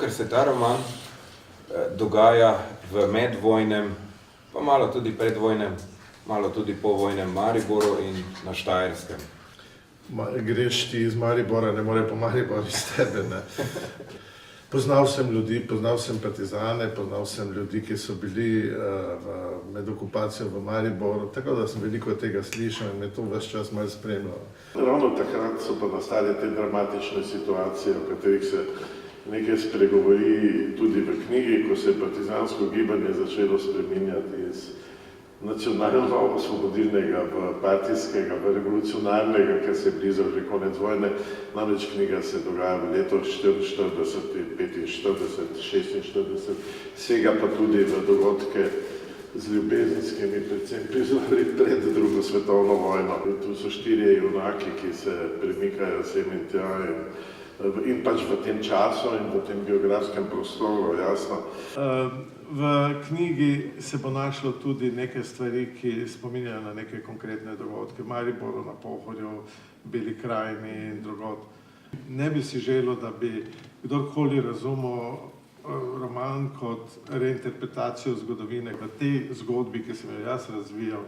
ker se ta roman dogaja v medvojnem, pa malo tudi predvojnem, malo tudi povojnem Mariboru in na Štajerskem. Greš ti iz Maribora, ne more pa Maribor iz tebe, ne. Poznal sem ljudi, poznal sem partizane, poznal sem ljudi, ki so bili med okupacijo v Mariboru, tako da sem veliko tega slišal in me to ves čas malo spremljalo. Ravno takrat so pa nastale te dramatične situacije, o katerih se nekaj spregovori tudi v knjigi, ko se je partizansko gibanje začelo spreminjati iz nacionalno-osvobodilnega v partijskega, v revolucionarnega, ker se je blizal že konec vojne. Namreč knjiga se dogaja v leto 44, 45, 46, sega pa tudi v dogodke z ljubezenskimi, predvsem prizori pred drugo svetovno vojno. Tu so 4 junaki, ki se premikajo sem in tja in pač v tem času in v tem geografskem prostoru, jasno. V knjigi se bo našlo tudi nekaj stvari, ki spominjajo na neke konkretne dogodke. Mariboru, na Pohorju, Beli krajini in drugod. Ne bi si želel, da bi kdorkoli razumel roman kot reinterpretacijo zgodovine v tej zgodbi, ki sem jo jaz razvijal,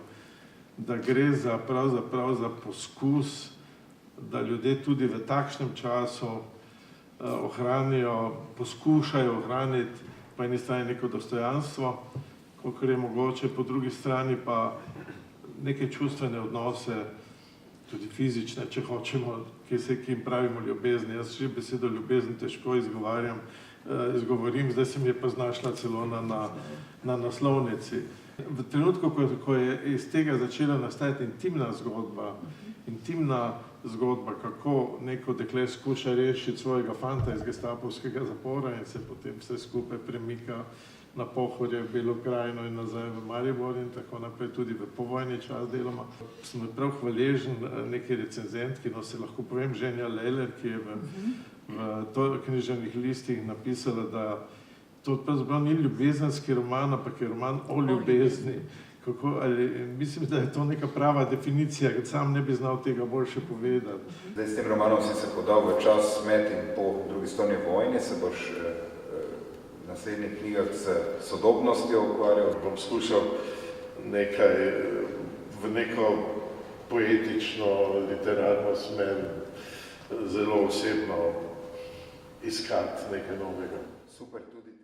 da gre pravzaprav za poskus, da ljudje tudi v takšnem času poskušajo ohraniti po eni strani neko dostojanstvo, kolikor je mogoče, po drugi strani pa neke čustvene odnose, tudi fizične, če hočemo, ki jim pravimo ljubezni. Jaz že besedo ljubezen težko izgovorim, zdaj se mi je pa znašla celo na naslovnici. V trenutku, ko je iz tega začela nastajati intimna zgodba, kako neko dekle skuša rešiti svojega fanta iz gestapovskega zapora in se potem vse skupaj premika na Pohorje, v Belo krajino in nazaj v Maribor in tako naprej, tudi v povojni čas deloma. Sem prav hvaležen neki recenzentki, no se lahko povem, Ženja Leler, ki je v književnih listih napisala, da to pravzaprav ni ljubezenski roman, ampak je roman o ljubezni. Mislim, da je to neka prava definicija, ker sam ne bi znal tega boljše povedati. Zdaj, s tem romanom si se podal v čas med in po drugi svetovni vojni, se boš v naslednjih knjigah s sodobnostjo ukvarjal. Bom skušal v neko poetično, literarno smer, zelo osebno iskati nekaj novega. Super tudi.